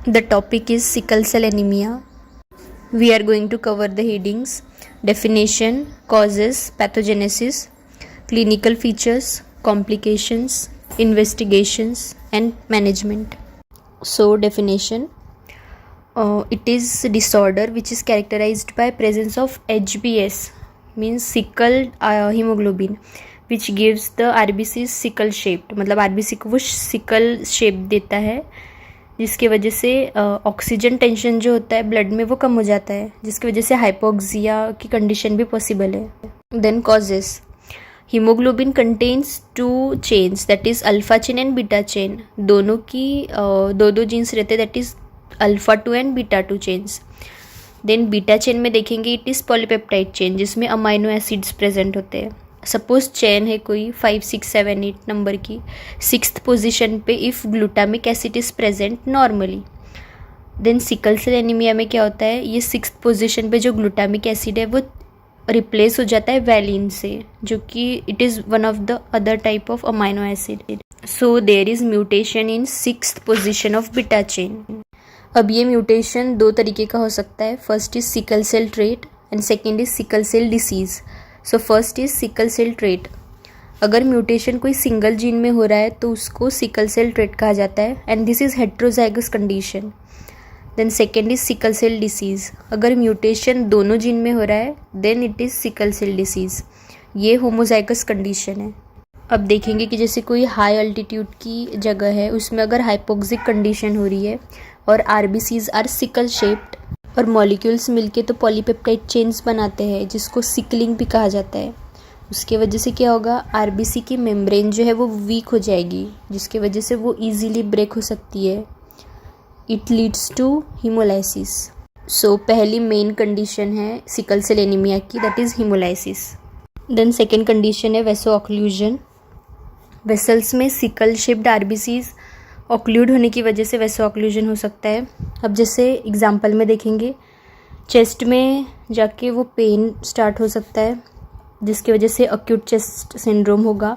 The topic is sickle cell anemia. We are going to cover the headings: definition, causes, pathogenesis, clinical features, complications, investigations, and management. So, definition. It is a disorder which is characterized by presence of HbS, means sickle hemoglobin, which gives the RBC sickle shaped. मतलब RBC को वो sickle shape देता है, जिसकी वजह से oxygen tension जो होता है ब्लड में वो कम हो जाता है, जिसकी वजह से हाइपोक्सिया की कंडीशन भी पॉसिबल है. Then causes. Haemoglobin contains 2 chains, that is alpha chain and beta chain. दोनों की दो जीन्स रहते हैं, that is alpha 2 and beta 2 chains. Then beta chain में देखेंगे इट इज़ पॉलीपेप्टाइड चेन, जिसमें अमाइनो एसिड्स प्रेजेंट होते हैं. सपोज चेन है कोई 5, 6, 7, 8 नंबर की, 6th पोजीशन पे if glutamic acid is present normally. Then sickle cell anaemia में क्या होता है, ये 6th पोजीशन पे जो ग्लूटामिक एसिड है वो रिप्लेस हो जाता है वैलिन से, जो कि it is one of the other type of amino acid. So there is mutation in 6th position of beta chain. अब ये म्यूटेशन 2 तरीके का हो सकता है. First is sickle cell trait and second is sickle cell disease. So first is sickle cell trait. अगर mutation कोई single gene में हो रहा है तो उसको सिकल सेल ट्रेट कहा जाता है, and this is heterozygous condition. Then second is sickle cell disease. अगर म्यूटेशन दोनों जीन में हो रहा है then it is sickle cell disease. ये होमोजाइगस कंडीशन है. अब देखेंगे कि जैसे कोई हाई अल्टीट्यूड की जगह है, उसमें अगर हाइपोक्सिक कंडीशन हो रही है और RBCs आर सिकल शेप्ड और मॉलिक्यूल्स मिलके तो पॉलीपेप्टाइड चेन्स बनाते हैं, जिसको सिकलिंग भी कहा जाता है. उसके वजह से क्या होगा, RBC की मेम्ब्रेन जो है वो वीक हो जाएगी, जिसकी वजह से वो इजीली ब्रेक हो सकती है. It leads to haemolysis. So पहली मेन कंडीशन है सिकल सेल एनीमिया की, that is haemolysis. Then second condition है वेसो ऑक्लूजन. वेसल्स में सिकल शेप्ड RBCs ऑक्लूड होने की वजह से वैसे ऑक्लूजन हो सकता है. अब जैसे एग्जांपल में देखेंगे, चेस्ट में जाके वो पेन स्टार्ट हो सकता है, जिसकी वजह से अक्यूट चेस्ट सिंड्रोम होगा.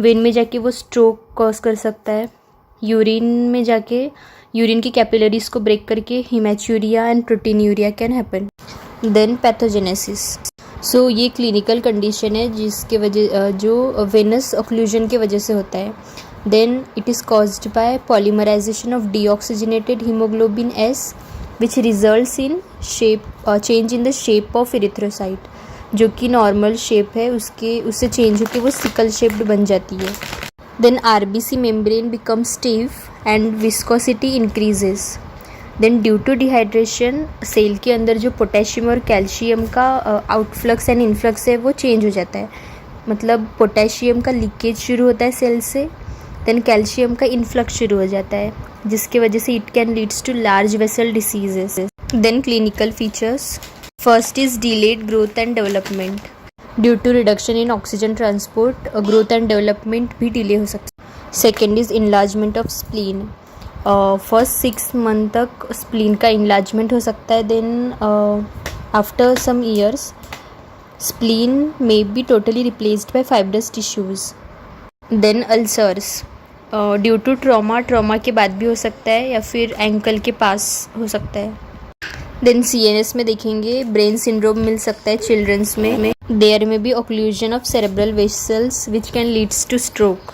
वेन में जाके वो स्ट्रोक कॉज कर सकता है. यूरिन में जाके यूरिन की कैपिलरीज को ब्रेक करके haematuria and proteinuria can happen. Then pathogenesis. So ये क्लिनिकल कंडीशन है जिसके वजह जो वेनस ऑक्लूजन की वजह से होता है. Then it is caused by polymerization of deoxygenated hemoglobin S, which results in change in the shape of erythrocyte, जो कि नॉर्मल शेप है उससे चेंज होकर वो सिकल शेप्ड बन जाती है. Then RBC membrane becomes stiff and viscosity increases. Then due to dehydration cell के अंदर जो पोटेशियम और कैल्शियम का आउटफ्लक्स एंड इनफ्लक्स है वो चेंज हो जाता है. मतलब पोटेशियम का लीकेज शुरू होता है सेल से, देन कैल्शियम का इन्फ्लक्स शुरू हो जाता है, जिसकी वजह से it can leads to large vessel diseases. Then clinical features. First is delayed growth and development. Due to reduction in oxygen transport growth and development भी डिले हो सकता है. Second is enlargement of spleen. First 6 month तक spleen का enlargement हो सकता है. Then after some years spleen may be totally replaced by fibrous tissues. Then ulcers. Due to trauma के बाद भी हो सकता है या फिर एंकल के पास हो सकता है. देन CNS में देखेंगे ब्रेन सिंड्रोम मिल सकता है चिल्ड्रंस में. देयर में भी occlusion of cerebral vessels which can leads to stroke.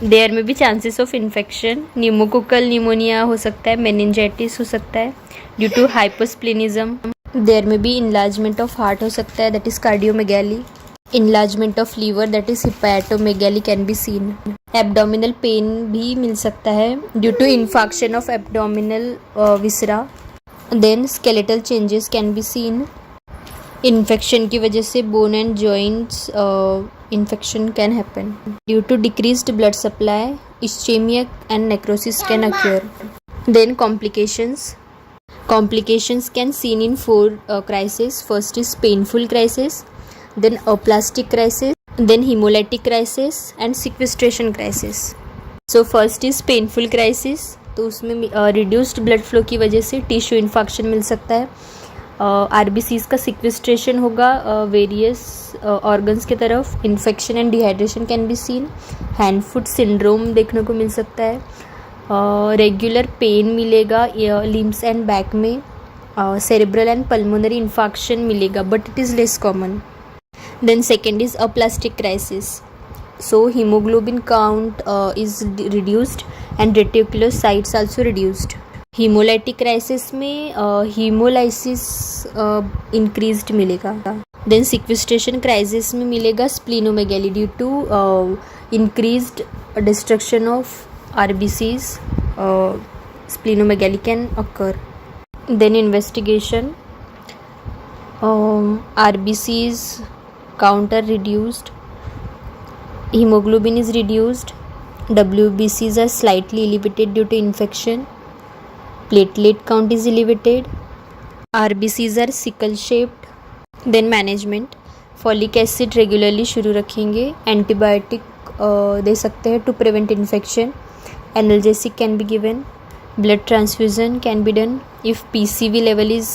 There में भी chances of infection. Pneumococcal pneumonia हो सकता है, मेनिंजाइटिस हो सकता है ड्यू टू हाइपोस्प्लिनिज्म. देयर में भी इनलार्जमेंट ऑफ हार्ट हो सकता है, that is cardiomegaly. Enlargement of liver, that is hepatomegaly, can be seen. Abdominal pain भी मिल सकता है due to infarction of abdominal viscera. Then skeletal changes can be seen. Infection की वजह से bone and joints infection can happen. Due to decreased blood supply, ischemia and necrosis can occur. Then complications. Complications can seen in 4 crises. First is painful crisis, then aplastic crisis, then hemolytic crisis and sequestration crisis. So first is painful crisis. तो उसमें reduced blood flow की वजह से tissue infarction मिल सकता है. RBCs का sequestration होगा various organs की तरफ. Infection and dehydration can be seen. Hand foot syndrome देखने को मिल सकता है. रेगुलर पेन मिलेगा लिम्स एंड बैक में, सेरेब्रल एंड पल्मोनरी इन्फाक्शन मिलेगा but it is less common. Then second is aplastic crisis. So hemoglobin count is reduced and reticulocytes also reduced. Hemolytic crisis में hemolysis increased मिलेगा. Then sequestration crisis में मिलेगा splenomegaly due to increased destruction of RBCs. Splenomegaly can occur. Then investigation, RBCs count are reduced, hemoglobin is reduced, WBCs are slightly elevated due to infection, platelet count is elevated, RBCs are sickle shaped. Then management, folic acid regularly शुरू रखेंगे, antibiotic दे सकते हैं to prevent infection, analgesic can be given, blood transfusion can be done if PCV level is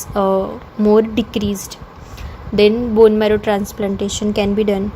more decreased. Then bone marrow transplantation can be done.